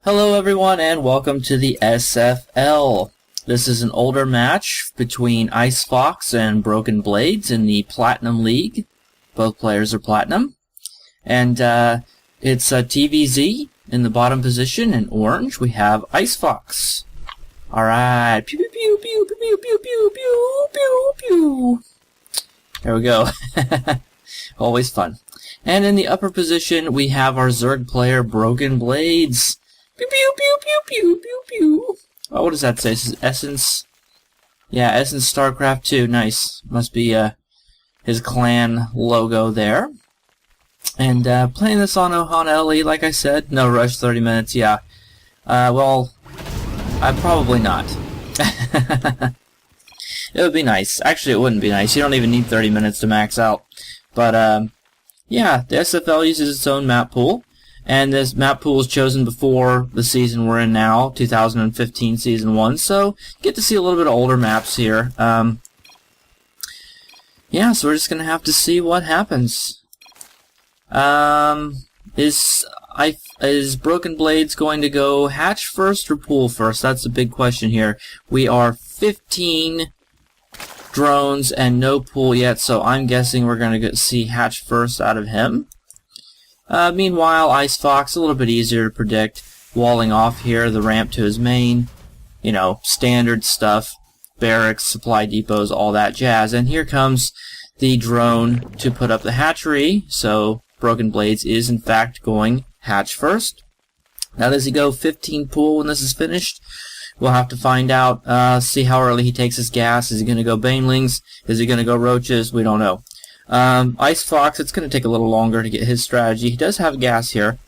Hello everyone and welcome to the SFL. This is an older match between IceFox and BrokenBladez in the Platinum League. Both players are Platinum. And it's TVZ in the bottom position. In orange we have IceFox. Alright. Pew pew pew pew pew pew pew pew pew pew. There we go. Always fun. And in the upper position we have our Zerg player BrokenBladez. Pew pew pew pew pew pew pew. Oh, what does that say? This is Essence. Yeah, Essence Starcraft 2. Nice. Must be his clan logo there. And playing this on LE, like I said. No rush, 30 minutes. Yeah. Well, probably not. It would be nice. Actually, it wouldn't be nice. You don't even need 30 minutes to max out. But yeah, the SFL uses its own map pool. And this map pool was chosen before the season we're in now, 2015 Season 1, so get to see a little bit of older maps here. Yeah, so we're just going to have to see what happens. Is BrokenBladez going to go hatch first or pool first? That's the big question here. We are 15 drones and no pool yet, so I'm guessing we're going to see hatch first out of him. Meanwhile, IceFox, a little bit easier to predict. Walling off here, the ramp to his main. You know, standard stuff. Barracks, supply depots, all that jazz. And here comes the drone to put up the hatchery. So, BrokenBladez is in fact going hatch first. Now, does he go 15 pool when this is finished? We'll have to find out. See how early he takes his gas. Is he going to go banelings? Is he going to go roaches? We don't know. IceFox, it's going to take a little longer to get his strategy. He does have gas here.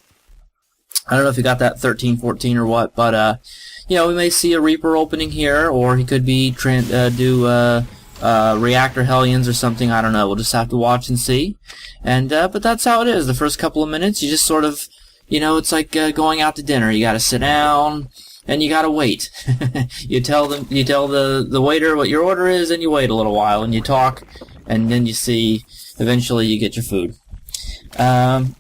I don't know if he got that 13, 14 or what, but, you know, we may see a Reaper opening here, or he could be Reactor Hellions or something. I don't know. We'll just have to watch and see. And, but that's how it is. The first couple of minutes, you just sort of, you know, it's like going out to dinner. You gotta sit down, and you gotta wait. You tell the waiter what your order is, and you wait a little while, and you talk, and then you see, eventually you get your food.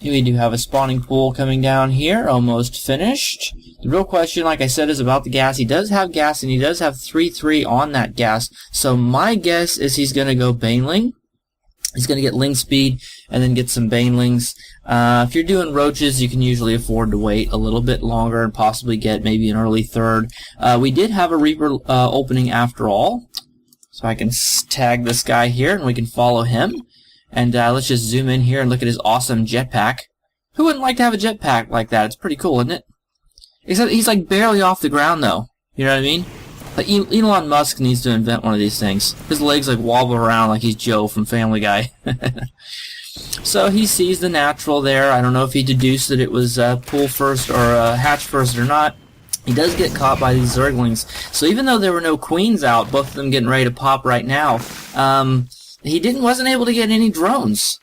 We do have a spawning pool coming down here, almost finished. The real question, like I said, is about the gas. He does have gas, and he does have 3-3 on that gas. So my guess is he's going to go Baneling. He's going to get Ling Speed, and then get some Banelings. If you're doing roaches, you can usually afford to wait a little bit longer and possibly get maybe an early third. We did have a Reaper opening after all. So I can tag this guy here, and we can follow him. And let's just zoom in here and look at his awesome jetpack. Who wouldn't like to have a jetpack like that? It's pretty cool, isn't it? Except he's like barely off the ground, though. You know what I mean? Like Elon Musk needs to invent one of these things. His legs like wobble around like he's Joe from Family Guy. So he sees the natural there. I don't know if he deduced that it was pool first or hatch first or not. He does get caught by these Zerglings. So even though there were no queens out, both of them getting ready to pop right now, he wasn't able to get any drones.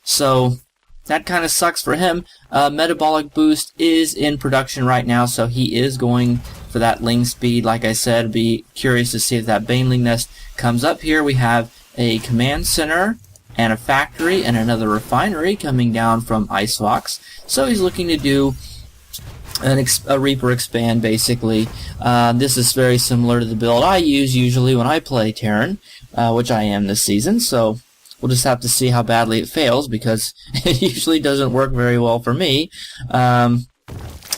So that kind of sucks for him. Metabolic Boost is in production right now, so he is going for that Ling Speed. Like I said, be curious to see if that Baneling nest comes up here. We have a command center and a factory and another refinery coming down from IceFox. So he's looking to do a Reaper expand, basically. This is very similar to the build I use usually when I play Terran, which I am this season, so we'll just have to see how badly it fails, because it usually doesn't work very well for me. But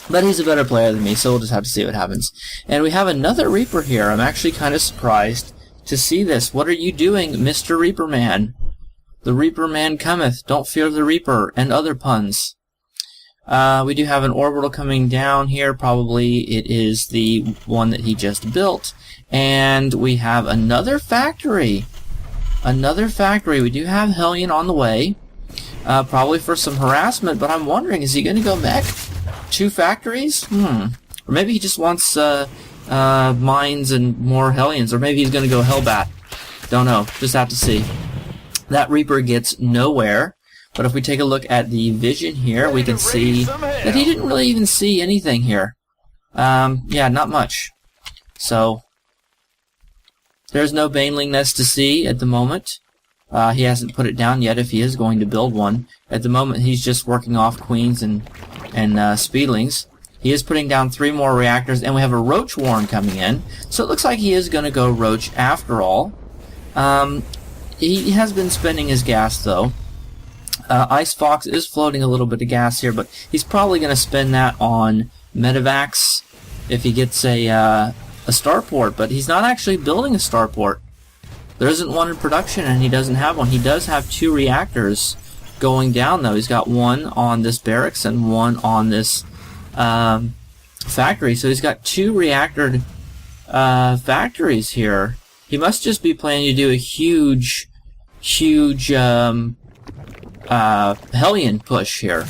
he's a better player than me, so we'll just have to see what happens. And we have another Reaper here. I'm actually kind of surprised to see this. What are you doing, Mr. Reaper Man? The Reaper Man cometh, don't fear the Reaper, and other puns. We do have an orbital coming down here. Probably it is the one that he just built. And we have another factory. Another factory. We do have Hellion on the way. Probably for some harassment, but I'm wondering, is he going to go mech? 2 factories? Or maybe he just wants mines and more Hellions. Or maybe he's going to go Hellbat. Don't know. Just have to see. That Reaper gets nowhere. But if we take a look at the vision here, we can see that he didn't really even see anything here. Yeah, not much. So, there's no Baneling nest to see at the moment. He hasn't put it down yet if he is going to build one. At the moment, he's just working off queens and speedlings. He is putting down 3 more reactors, and we have a Roach Warren coming in. So it looks like he is going to go Roach after all. He has been spending his gas, though. IceFox is floating a little bit of gas here, but he's probably going to spend that on Medivacs if he gets a starport. But he's not actually building a starport. There isn't one in production, and he doesn't have one. He does have 2 reactors going down, though. He's got one on this barracks and one on this factory. So he's got 2 reactor factories here. He must just be planning to do a huge Hellion push here.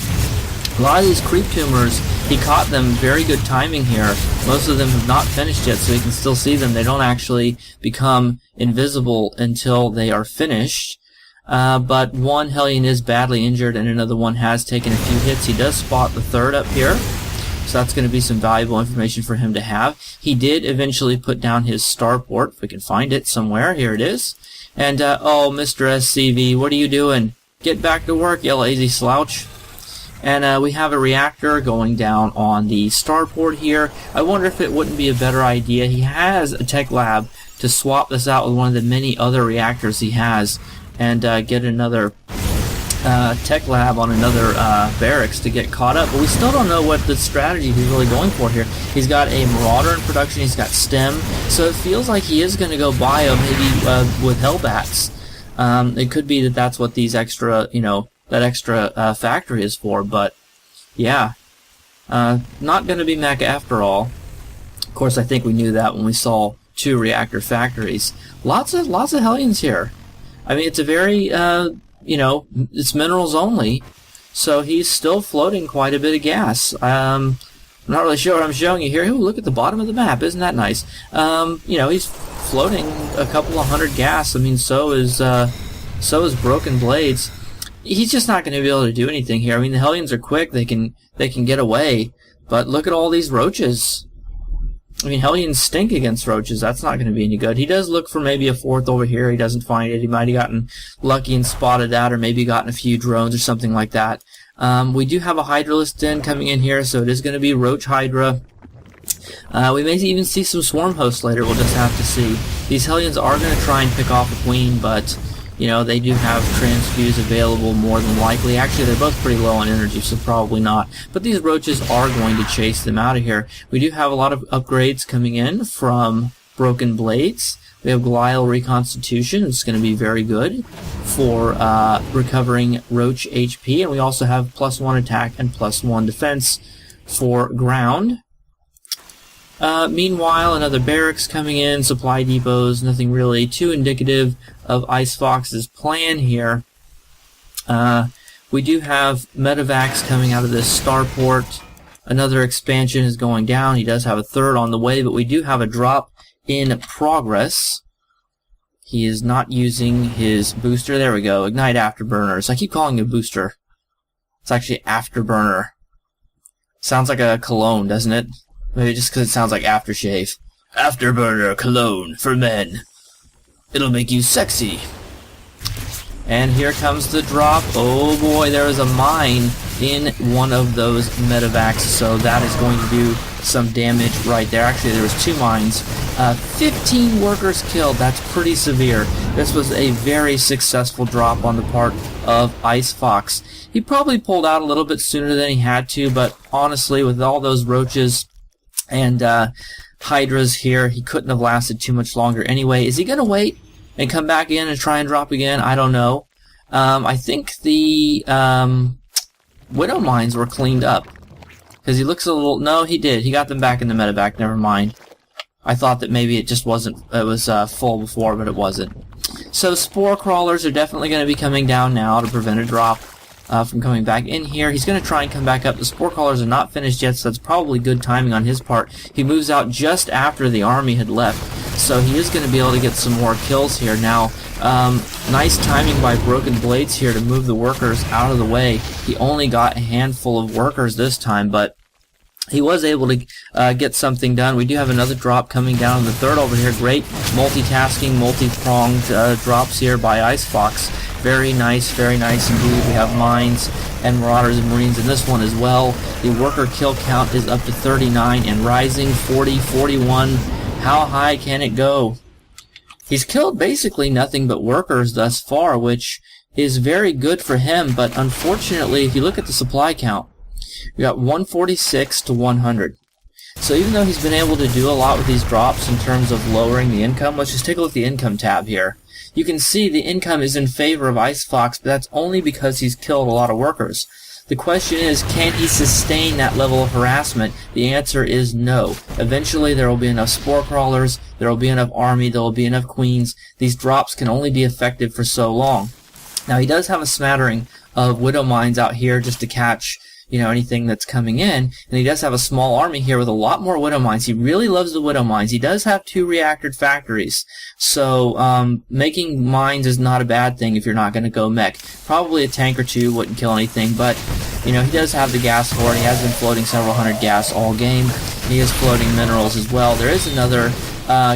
A lot of these creep tumors, he caught them very good timing here. Most of them have not finished yet, so you can still see them. They don't actually become invisible until they are finished. But one Hellion is badly injured, and another one has taken a few hits. He does spot the 3rd up here, so that's going to be some valuable information for him to have. He did eventually put down his starport, if we can find it somewhere. Here it is. And, oh, Mr. SCV, what are you doing? Get back to work, you lazy slouch. And we have a reactor going down on the starport here. I wonder if it wouldn't be a better idea. He has a tech lab to swap this out with one of the many other reactors he has and get another tech lab on another barracks to get caught up. But we still don't know what the strategy he's really going for here. He's got a Marauder in production. He's got STEM. So it feels like he is going to go bio maybe with Hellbats. It could be that that's what these extra, that extra factory is for, but yeah, not going to be mech after all. Of course, I think we knew that when we saw 2 reactor factories. Lots of Hellions here. I mean, it's a very, it's minerals only, so he's still floating quite a bit of gas. I'm not really sure what I'm showing you here. Ooh, look at the bottom of the map. Isn't that nice? He's floating a couple of 100 gas. I mean, so is BrokenBladez. He's just not going to be able to do anything here. I mean, the Hellions are quick. They can get away. But look at all these roaches. I mean, Hellions stink against roaches. That's not going to be any good. He does look for maybe a 4th over here. He doesn't find it. He might have gotten lucky and spotted that, or maybe gotten a few drones or something like that. We do have a Hydralist den coming in here, so it is going to be Roach Hydra. We may even see some Swarm hosts later. We'll just have to see. These Hellions are going to try and pick off a Queen, but they do have transfuse available more than likely. Actually, they're both pretty low on energy, so probably not. But these roaches are going to chase them out of here. We do have a lot of upgrades coming in from BrokenBladez. We have Glial Reconstitution. It's going to be very good for recovering Roach HP. And we also have +1 attack and +1 defense for ground. Meanwhile, another barracks coming in, supply depots, nothing really too indicative of IceFox's plan here. We do have Medivacs coming out of this starport. Another expansion is going down. He does have a 3rd on the way, but we do have a drop in progress. He is not using his booster. There we go. Ignite Afterburners. I keep calling it a booster. It's actually Afterburner. Sounds like a cologne, doesn't it? Maybe just because it sounds like aftershave. Afterburner cologne for men. It'll make you sexy. And here comes the drop. Oh boy, there is a mine in one of those Medivacs, so that is going to do some damage right there. Actually, there was 2 mines. 15 workers killed. That's pretty severe. This was a very successful drop on the part of IceFox. He probably pulled out a little bit sooner than he had to, but honestly, with all those roaches and Hydras here, he couldn't have lasted too much longer anyway. Is he going to wait and come back in and try and drop again? I don't know. I think the Widow mines were cleaned up. Because he looks a little... No, he did. He got them back in the medevac. Never mind. I thought that maybe it just wasn't... It was full before, but it wasn't. So spore crawlers are definitely going to be coming down now to prevent a drop from coming back in here. He's going to try and come back up. The spore crawlers are not finished yet, so that's probably good timing on his part. He moves out just after the army had left, so he is going to be able to get some more kills here. Now, nice timing by BrokenBladez here to move the workers out of the way. He only got a handful of workers this time, but he was able to get something done. We do have another drop coming down on the third over here. Great multitasking, multi-pronged drops here by IceFox. Very nice indeed. We have mines and Marauders and Marines in this one as well. The worker kill count is up to 39 and rising, 40, 41. How high can it go? He's killed basically nothing but workers thus far, which is very good for him, but unfortunately, if you look at the supply count, we got 146 to 100. So even though he's been able to do a lot with these drops in terms of lowering the income, let's just take a look at the income tab here. You can see the income is in favor of IceFox, but that's only because he's killed a lot of workers. The question is, can he sustain that level of harassment? The answer is no. Eventually there will be enough spore crawlers, there will be enough army, there will be enough queens. These drops can only be effective for so long. Now he does have a smattering of widow mines out here just to catch, you know, anything that's coming in, and he does have a small army here with a lot more widow mines. He really loves the widow mines. He does have 2 reactored factories, so making mines is not a bad thing if you're not going to go mech. Probably a tank or 2 wouldn't kill anything, but you know, he does have the gas horde. He has been floating several hundred gas all game. He is floating minerals as well. There is another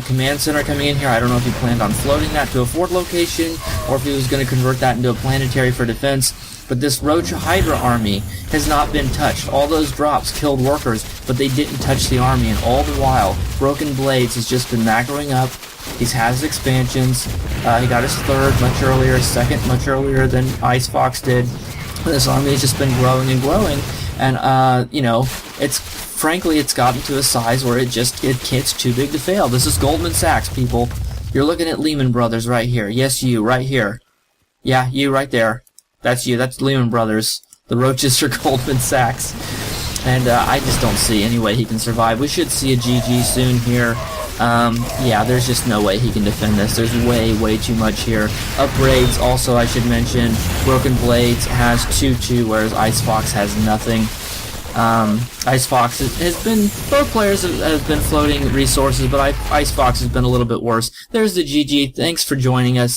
command center coming in here. I don't know if he planned on floating that to a fort location or if he was going to convert that into a planetary for defense. But this Roach Hydra army has not been touched. All those drops killed workers, but they didn't touch the army, and all the while, BrokenBladez has just been macroing up. He's had his expansions. He got his 3rd much earlier, his 2nd much earlier than IceFox did. This army has just been growing and growing, and you know, frankly it's gotten to a size where it's too big to fail. This is Goldman Sachs, people. You're looking at Lehman Brothers right here. Yes, you right here. Yeah, you right there. That's you. That's Lehman Brothers. The roaches are Goldman Sachs. And I just don't see any way he can survive. We should see a GG soon here. Yeah, there's just no way he can defend this. There's way too much here. Upgrades, also I should mention, BrokenBladez has 2-2, whereas IceFox has nothing. IceFox has been, both players have been floating resources, but IceFox has been a little bit worse. There's the GG. Thanks for joining us.